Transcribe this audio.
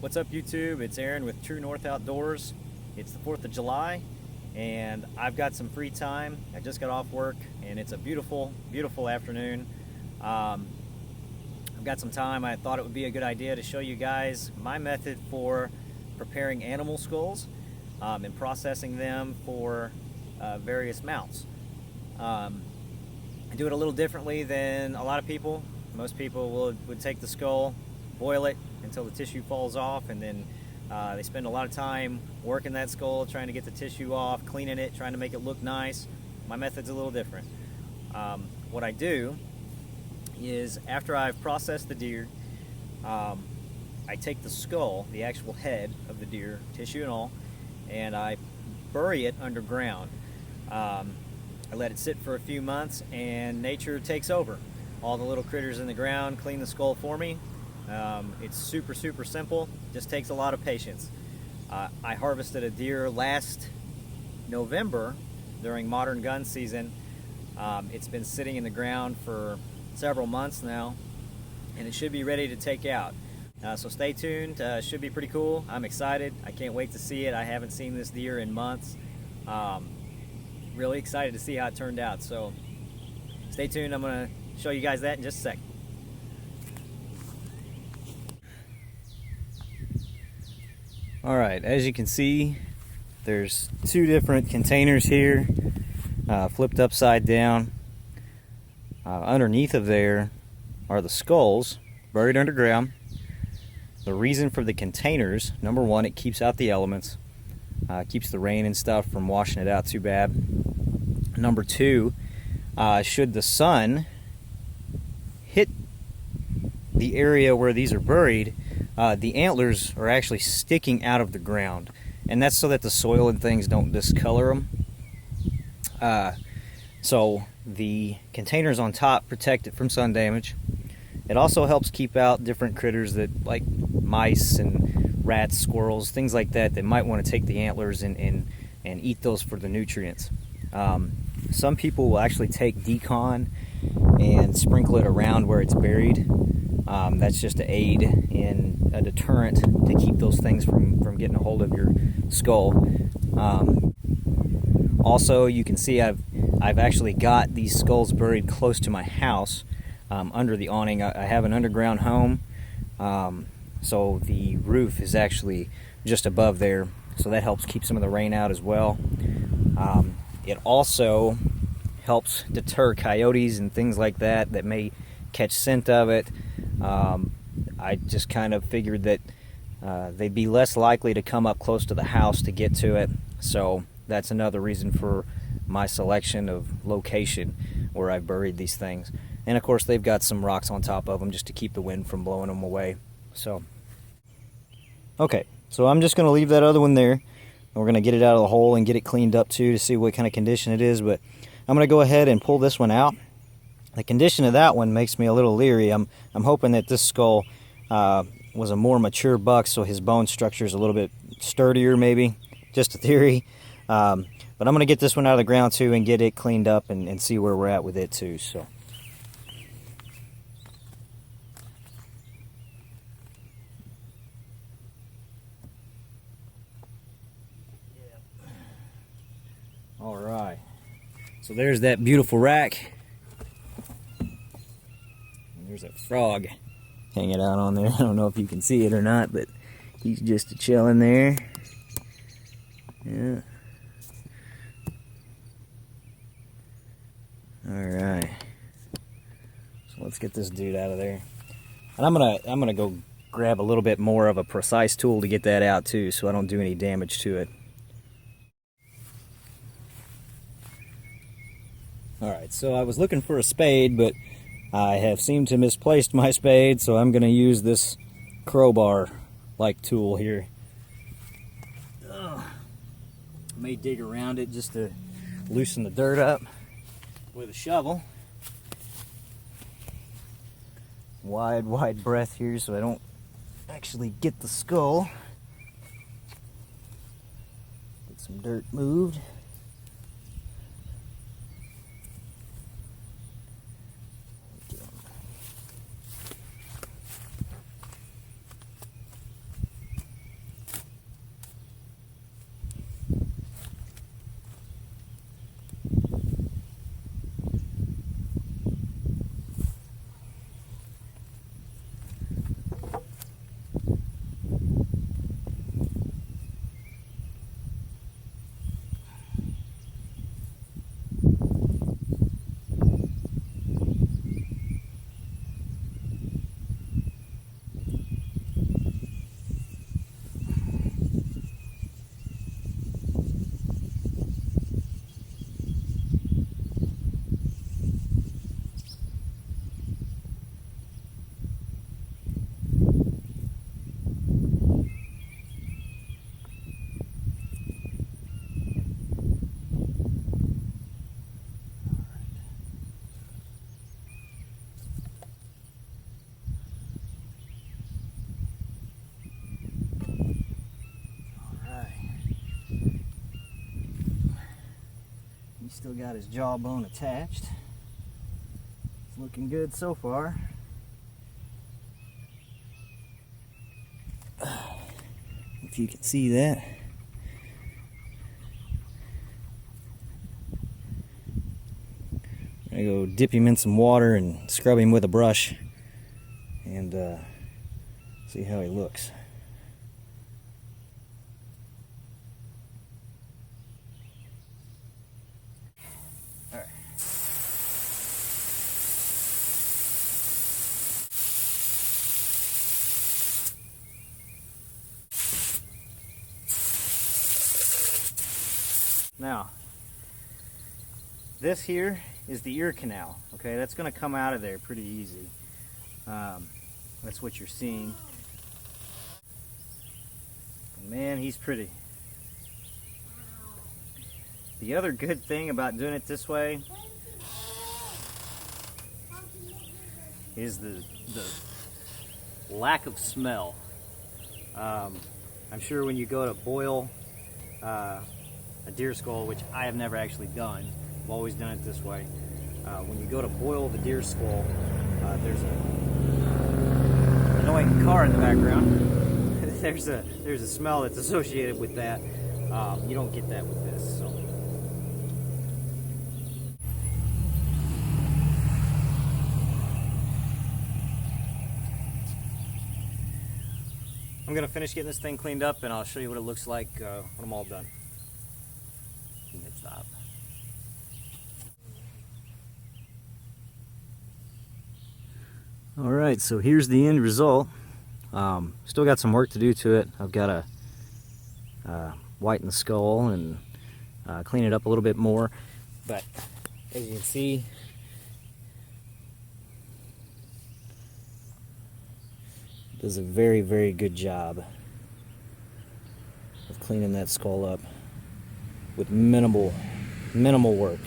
What's up, YouTube? It's Aaron with True North Outdoors. It's the 4th of July and I've got some free time. I just got off work and it's a beautiful, beautiful afternoon. I've got some time. I thought it would be a good idea to show you guys my method for preparing animal skulls and processing them for various mounts. I do it a little differently than a lot of people. Most people would take the skull, boil it until the tissue falls off, and then they spend a lot of time working that skull, trying to get the tissue off, cleaning it, trying to make it look nice. My method's a little different. What I do is, after I've processed the deer, I take the skull, the actual head of the deer, tissue and all, and I bury it underground. I let it sit for a few months and nature takes over. All the little critters in the ground clean the skull for me. It's super simple, just takes a lot of patience. I harvested a deer last November during modern gun season. It's been sitting in the ground for several months now and it should be ready to take out. So stay tuned, should be pretty cool. I'm excited, I can't wait to see it. I haven't seen this deer in months. Really excited to see how it turned out, so stay tuned. I'm going to show you guys that in just a sec. Alright, as you can see, there's two different containers here, flipped upside down. Underneath of there are the skulls buried underground. The reason for the containers, number one, it keeps out the elements, keeps the rain and stuff from washing it out too bad. Number two, should the sun hit the area where these are buried, the antlers are actually sticking out of the ground, and that's so that the soil and things don't discolor them. So the containers on top protect it from sun damage. It also helps keep out different critters that, like mice and rats, squirrels, things like that, that might want to take the antlers and eat those for the nutrients. Some people will actually take decon and sprinkle it around where it's buried. That's just to aid in a deterrent to keep those things from getting a hold of your skull. Also, you can see I've actually got these skulls buried close to my house, under the awning. I have an underground home, so the roof is actually just above there, so that helps keep some of the rain out as well. It also helps deter coyotes and things like that that may catch scent of it. I just kind of figured that they'd be less likely to come up close to the house to get to it, so that's another reason for my selection of location where I've buried these things. And of course they've got some rocks on top of them just to keep the wind from blowing them away. So okay, so I'm just going to leave that other one there. We're going to get it out of the hole and get it cleaned up too to see what kind of condition it is, but I'm going to go ahead and pull this one out. The condition of that one makes me a little leery. I'm hoping that this skull was a more mature buck, so his bone structure is a little bit sturdier, maybe. Just a theory. But I'm going to get this one out of the ground too and get it cleaned up and see where we're at with it too. So. All right. So there's that beautiful rack. And there's a frog hanging out on there. I don't know if you can see it or not, but he's just chilling there. Yeah. Alright. So let's get this dude out of there. And I'm gonna go grab a little bit more of a precise tool to get that out too, so I don't do any damage to it. Alright, so I was looking for a spade, but I have seemed to misplaced my spade, so I'm going to use this crowbar-like tool here. I may dig around it just to loosen the dirt up with a shovel. Wide breath here so I don't actually get the skull. Get some dirt moved. Still got his jawbone attached. It's looking good so far. If you can see that. I'm gonna go dip him in some water and scrub him with a brush and see how he looks. All right. Now, this here is the ear canal. Okay, that's going to come out of there pretty easy. That's what you're seeing. Man, he's pretty. The other good thing about doing it this way is the lack of smell. I'm sure when you go to boil a deer skull, which I have never actually done, I've always done it this way. When you go to boil the deer skull, there's an annoying car in the background. there's a smell that's associated with that. You don't get that with this. So. I'm gonna finish getting this thing cleaned up, and I'll show you what it looks like when I'm all done. Stop. All right, so here's the end result. Still got some work to do to it. I've got to whiten the skull and clean it up a little bit more. But as you can see, it does a very, very good job of cleaning that skull up with minimal work.